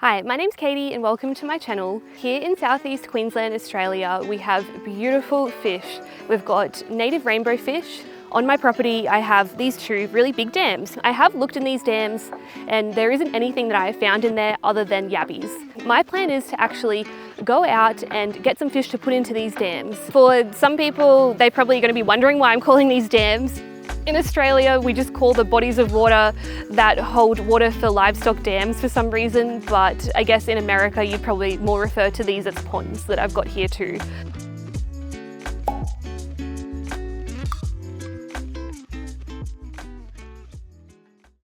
Hi, my name's Katie and welcome to my channel. Here in southeast Queensland, Australia, we have beautiful fish. We've got native rainbow fish. On my property, I have these two really big dams. I have looked in these dams and there isn't anything that I have found in there other than yabbies. My plan is to actually go out and get some fish to put into these dams. For some people, they're probably going to be wondering why I'm calling these dams. In Australia, we just call the bodies of water that hold water for livestock dams for some reason, but I guess in America you'd probably more refer to these as ponds that I've got here too.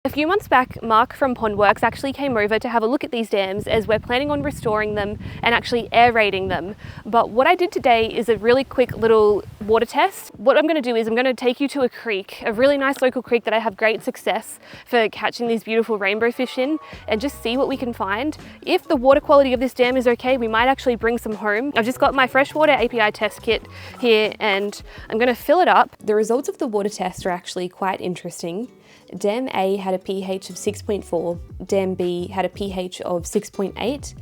A few months back, Mark from Pondworks actually came over to have a look at these dams as we're planning on restoring them and actually aerating them. But what I did today is a really quick little water test. What I'm going to do is I'm going to take you to a creek, a really nice local creek that I have great success for catching these beautiful rainbow fish in, and just see what we can find. If the water quality of this dam is okay, we might actually bring some home. I've just got my freshwater API test kit here and I'm going to fill it up. The results of the water test are actually quite interesting. Dam A had a pH of 6.4, Dam B had a pH of 6.8,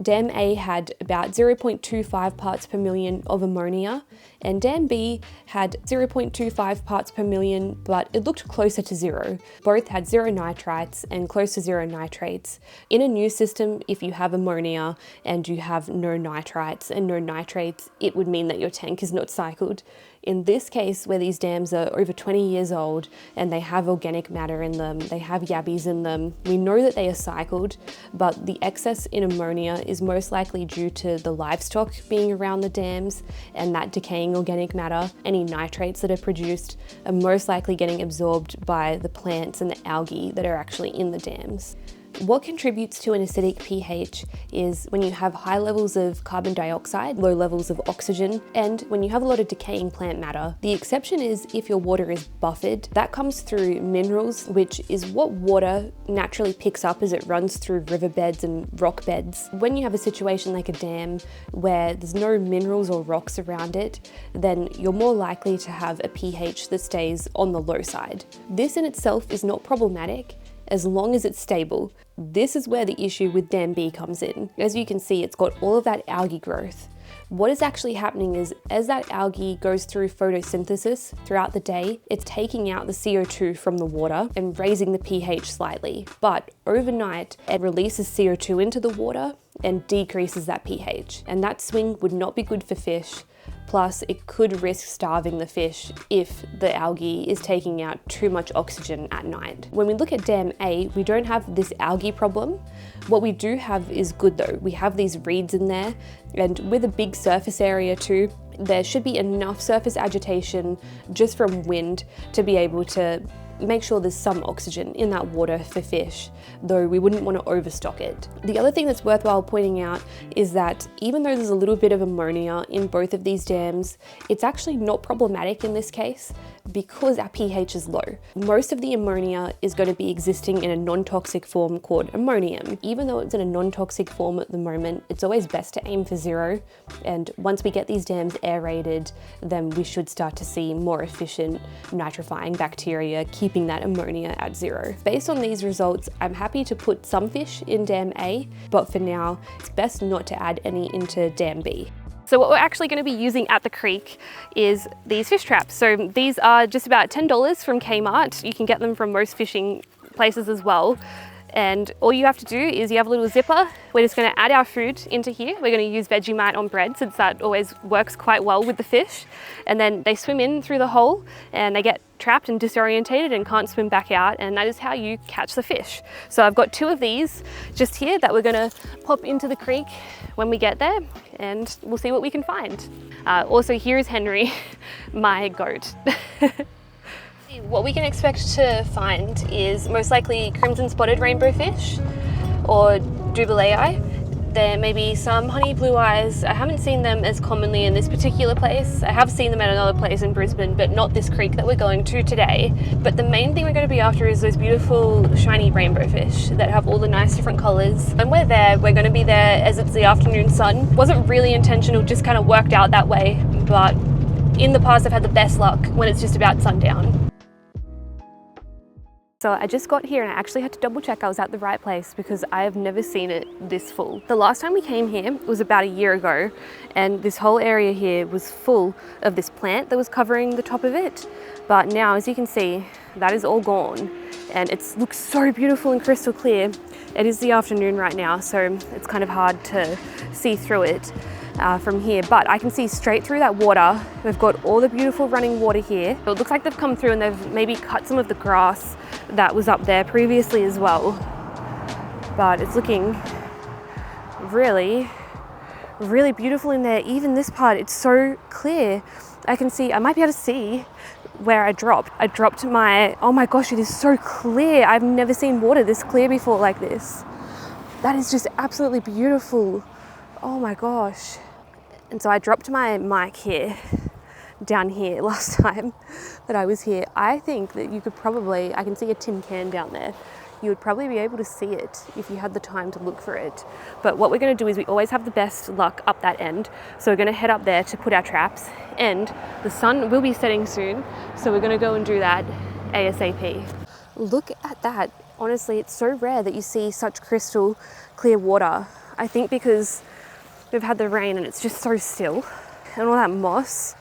Dam A had about 0.25 parts per million of ammonia, and Dam B had 0.25 parts per million, but it looked closer to zero. Both had zero nitrites and close to zero nitrates. In a new system, if you have ammonia and you have no nitrites and no nitrates, it would mean that your tank is not cycled. In this case, where these dams are over 20 years old and they have organic matter in them, they have yabbies in them, we know that they are cycled, but the excess in ammonia is most likely due to the livestock being around the dams and that decaying organic matter. Any nitrates that are produced are most likely getting absorbed by the plants and the algae that are actually in the dams. What contributes to an acidic pH is when you have high levels of carbon dioxide, low levels of oxygen, and when you have a lot of decaying plant matter. The exception is if your water is buffered. That comes through minerals, which is what water naturally picks up as it runs through riverbeds and rock beds. When you have a situation like a dam where there's no minerals or rocks around it, then you're more likely to have a pH that stays on the low side. This in itself is not problematic, as long as it's stable. This is where the issue with Dam B comes in. As you can see, it's got all of that algae growth. What is actually happening is as that algae goes through photosynthesis throughout the day, it's taking out the CO2 from the water and raising the pH slightly. But overnight, it releases CO2 into the water and decreases that pH. And that swing would not be good for fish. Plus, it could risk starving the fish if the algae is taking out too much oxygen at night. When we look at Dam A, we don't have this algae problem. What we do have is good though. We have these reeds in there, and with a big surface area too, there should be enough surface agitation just from wind to be able to make sure there's some oxygen in that water for fish, though we wouldn't want to overstock it. The other thing that's worthwhile pointing out is that even though there's a little bit of ammonia in both of these dams, it's actually not problematic in this case because our pH is low. Most of the ammonia is going to be existing in a non-toxic form called ammonium. Even though it's in a non-toxic form at the moment, it's always best to aim for zero. And once we get these dams aerated, then we should start to see more efficient nitrifying bacteria, keeping that ammonia at zero. Based on these results, I'm happy to put some fish in Dam A, but for now, it's best not to add any into Dam B. So what we're actually going to be using at the creek is these fish traps. So these are just about $10 from Kmart. You can get them from most fishing places as well. And all you have to do is you have a little zipper. We're just going to add our food into here. We're going to use Vegemite on bread since that always works quite well with the fish. And then they swim in through the hole and they get trapped and disorientated and can't swim back out, and that is how you catch the fish. So I've got two of these just here that we're going to pop into the creek when we get there, and we'll see what we can find. Also, here is Henry, my goat. What we can expect to find is most likely crimson spotted rainbow fish or dubulei. There may be some honey blue eyes. I haven't seen them as commonly in this particular place. I have seen them at another place in Brisbane, but not this creek that we're going to today. But the main thing we're going to be after is those beautiful shiny rainbow fish that have all the nice different colours. When we're there, we're going to be there as it's the afternoon sun. Wasn't really intentional, just kind of worked out that way. But in the past, I've had the best luck when it's just about sundown. So I just got here and I actually had to double check I was at the right place because I have never seen it this full. The last time we came here was about a year ago, and this whole area here was full of this plant that was covering the top of it. But now, as you can see, that is all gone and it looks so beautiful and crystal clear. It is the afternoon right now, so it's kind of hard to see through it from here, but I can see straight through that water. We've got all the beautiful running water here. It looks like they've come through and they've maybe cut some of the grass that was up there previously as well, but it's looking really, really beautiful in there. Even this part, it's so clear. I can see, I might be able to see where I dropped my, oh my gosh, it is so clear. I've never seen water this clear before like this. That is just absolutely beautiful. Oh my gosh. And so I dropped my mic here, down here last time that I was here. I think that you could probably, I can see a tin can down there. You would probably be able to see it if you had the time to look for it. But what we're gonna do is we always have the best luck up that end. So we're gonna head up there to put our traps, and the sun will be setting soon. So we're gonna go and do that ASAP. Look at that. Honestly, it's so rare that you see such crystal clear water. I think because we've had the rain and it's just so still, and all that moss,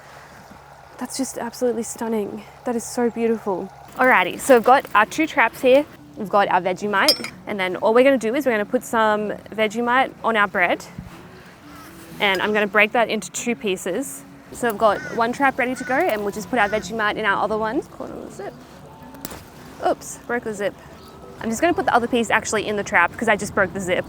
that's just absolutely stunning. That is so beautiful. Alrighty, so we've got our 2 traps here. We've got our Vegemite, and then all we're gonna do is we're gonna put some Vegemite on our bread, and I'm gonna break that into 2 pieces. So I've got 1 trap ready to go, and we'll just put our Vegemite in our other one. Caught on the zip. Oops, broke the zip. I'm just gonna put the other piece actually in the trap because I just broke the zip,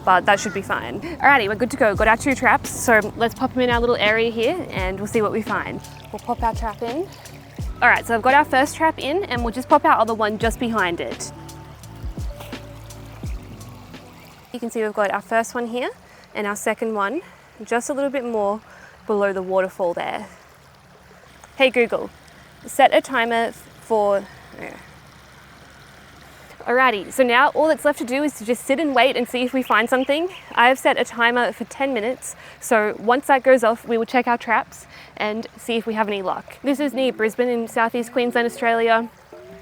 but that should be fine. Alrighty, we're good to go. Got our 2 traps, so let's pop them in our little area here and we'll see what we find. We'll pop our trap in. Alright, so I've got our first trap in and we'll just pop our other one just behind it. You can see we've got our first one here and our second one just a little bit more below the waterfall there. Hey Google, set a timer for... Alrighty, so now all that's left to do is to just sit and wait and see if we find something. I have set a timer for 10 minutes, so once that goes off, we will check our traps and see if we have any luck. This is near Brisbane in southeast Queensland, Australia.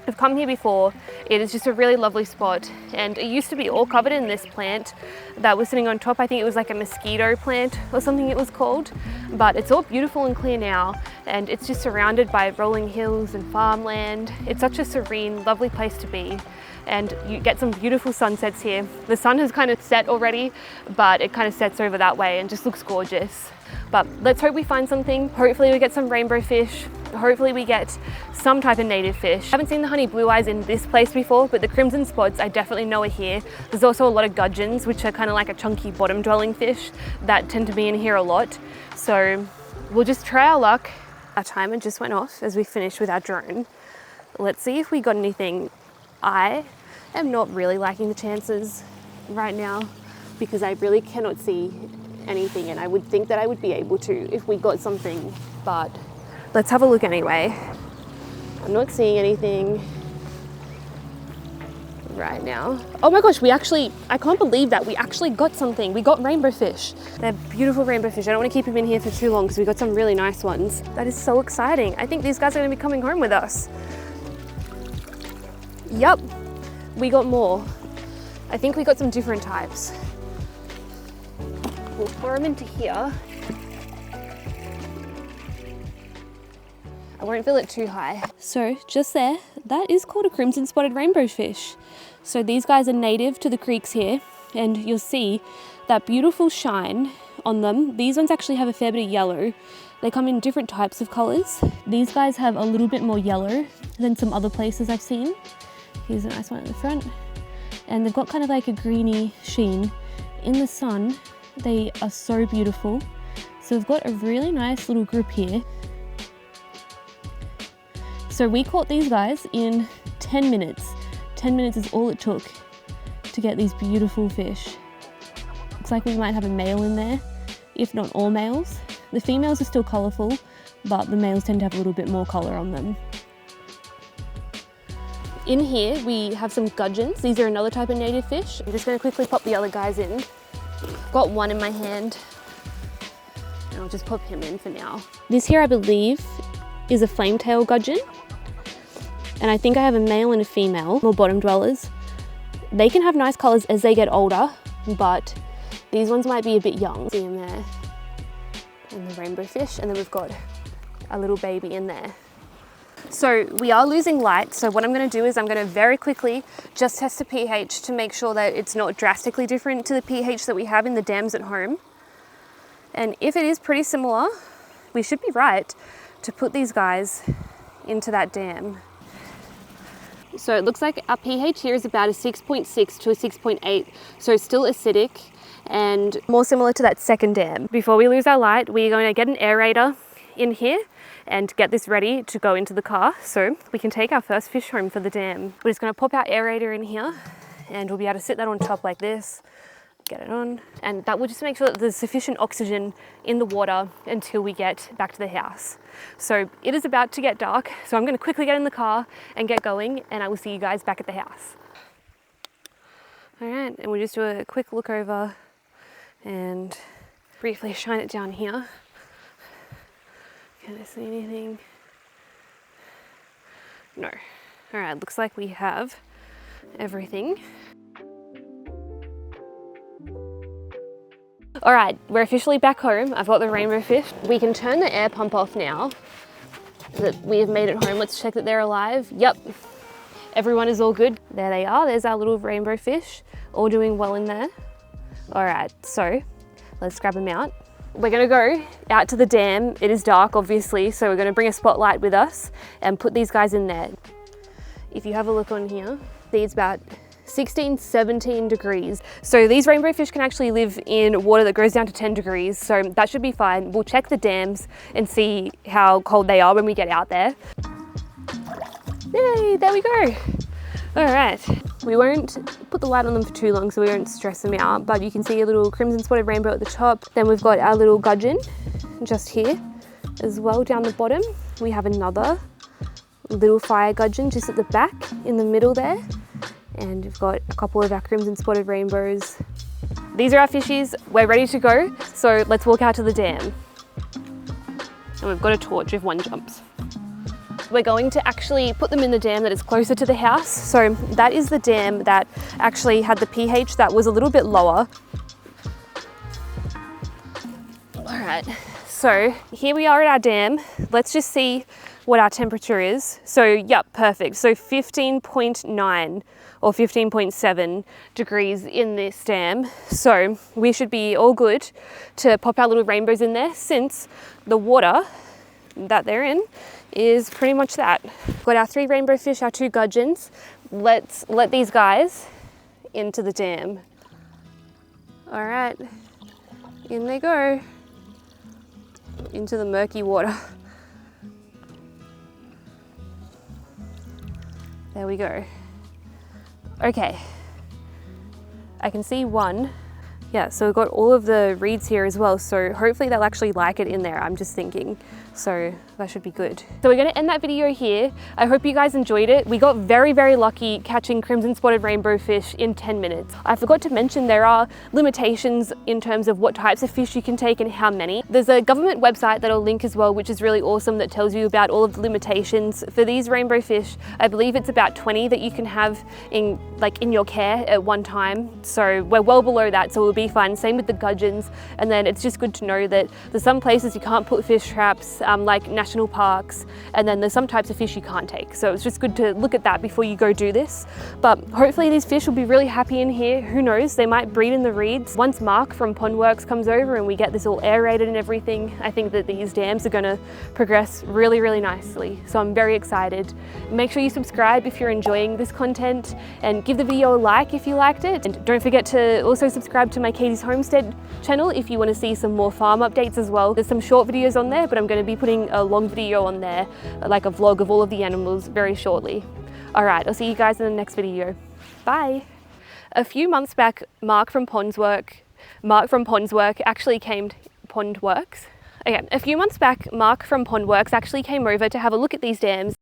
I've come here before. It is just a really lovely spot, and it used to be all covered in this plant that was sitting on top. I think it was like a mosquito plant or something it was called, but it's all beautiful and clear now, and it's just surrounded by rolling hills and farmland. It's such a serene, lovely place to be, and you get some beautiful sunsets here. The sun has kind of set already, but it kind of sets over that way and just looks gorgeous. But let's hope we find something. Hopefully we get some rainbow fish. Hopefully we get some type of native fish. I haven't seen the honey blue eyes in this place before, but the crimson spots I definitely know are here. There's also a lot of gudgeons, which are kind of like a chunky bottom dwelling fish that tend to be in here a lot. So we'll just try our luck. Our timer just went off as we finished with our drone. Let's see if we got anything. I am not really liking the chances right now because I really cannot see anything, and I would think that I would be able to if we got something, but let's have a look anyway. I'm not seeing anything right now. Oh my gosh, I can't believe that we actually got something. We got rainbow fish. They're beautiful rainbow fish. I don't want to keep them in here for too long because we got some really nice ones. That is so exciting. I think these guys are going to be coming home with us. Yup, we got more. I think we got some different types. We'll pour them into here. I won't fill it too high. So just there, that is called a crimson spotted rainbow fish. So these guys are native to the creeks here, and you'll see that beautiful shine on them. These ones actually have a fair bit of yellow. They come in different types of colors. These guys have a little bit more yellow than some other places I've seen. Here's a nice one at the front. And they've got kind of like a greeny sheen. In the sun, they are so beautiful. So we've got a really nice little group here. So we caught these guys in 10 minutes. 10 minutes is all it took to get these beautiful fish. Looks like we might have a male in there, if not all males. The females are still colourful, but the males tend to have a little bit more colour on them. In here we have some gudgeons. These are another type of native fish. I'm just going to quickly pop the other guys in. Got one in my hand, and I'll just pop him in for now. This here I believe is a flametail gudgeon. And I think I have a male and a female, or bottom dwellers. They can have nice colours as they get older, but these ones might be a bit young. See them there, and the rainbow fish, and then we've got a little baby in there. So we are losing light, so what I'm going to do is I'm going to very quickly just test the pH to make sure that it's not drastically different to the pH that we have in the dams at home. And if it is pretty similar, we should be right to put these guys into that dam. So it looks like our pH here is about a 6.6 to a 6.8, so still acidic and more similar to that second dam. Before we lose our light, we're going to get an aerator in here and get this ready to go into the car so we can take our first fish home for the dam. We're just going to pop our aerator in here and we'll be able to sit that on top like this, get it on, and that will just make sure that there's sufficient oxygen in the water until we get back to the house. So it is about to get dark, so I'm going to quickly get in the car and get going, and I will see you guys back at the house. All right, and we'll just do a quick look over and briefly shine it down here. Can I see anything? No. All right, looks like we have everything. All right, we're officially back home. I've got the rainbow fish. We can turn the air pump off now that we have made it home. Let's check that they're alive. Yep, everyone is all good. There they are. There's our little rainbow fish, all doing well in there. All right, so let's grab them out. We're gonna go out to the dam. It is dark, obviously, so we're gonna bring a spotlight with us and put these guys in there. If you have a look on here, see it's about 16, 17 degrees. So these rainbow fish can actually live in water that goes down to 10 degrees, so that should be fine. We'll check the dams and see how cold they are when we get out there. Yay, there we go. All right, we won't put the light on them for too long so we won't stress them out, but you can see a little crimson spotted rainbow at the top. Then we've got our little gudgeon just here as well down the bottom. We have another little fire gudgeon just at the back in the middle there. And we've got a couple of our crimson spotted rainbows. These are our fishies. We're ready to go, so let's walk out to the dam. And we've got a torch if one jumps. We're going to actually put them in the dam that is closer to the house. So that is the dam that actually had the pH that was a little bit lower. All right, so here we are at our dam. Let's just see what our temperature is. So yep, perfect. So 15.9 or 15.7 degrees in this dam. So we should be all good to pop our little rainbows in there, since the water that they're in is pretty much that. Got our 3 rainbow fish, our 2 gudgeons. Let's let these guys into the dam. All right, in they go, into the murky water. There we go. Okay, I can see one. Yeah, so we've got all of the reeds here as well, so hopefully they'll actually like it in there, I'm just thinking. So that should be good. So we're gonna end that video here. I hope you guys enjoyed it. We got very, very lucky catching crimson spotted rainbow fish in 10 minutes. I forgot to mention there are limitations in terms of what types of fish you can take and how many. There's a government website that I'll link as well, which is really awesome, that tells you about all of the limitations for these rainbow fish. I believe it's about 20 that you can have in your care at one time. So we're well below that, so we'll be fine. Same with the gudgeons. And then it's just good to know that there's some places you can't put fish traps, like national parks, and then there's some types of fish you can't take. So it's just good to look at that before you go do this. But hopefully these fish will be really happy in here. Who knows, they might breed in the reeds. Once Mark from Pondworks comes over and we get this all aerated and everything, I think that these dams are gonna progress really, really nicely. So I'm very excited. Make sure you subscribe if you're enjoying this content, and give the video a like if you liked it. And don't forget to also subscribe to my Katie's Homestead channel if you want to see some more farm updates as well. There's some short videos on there, but I'm going to be putting a long video on there, like a vlog of all of the animals, very shortly. All right, I'll see you guys in the next video. Bye. A few months back, Mark from Pondworks actually came over to have a look at these dams.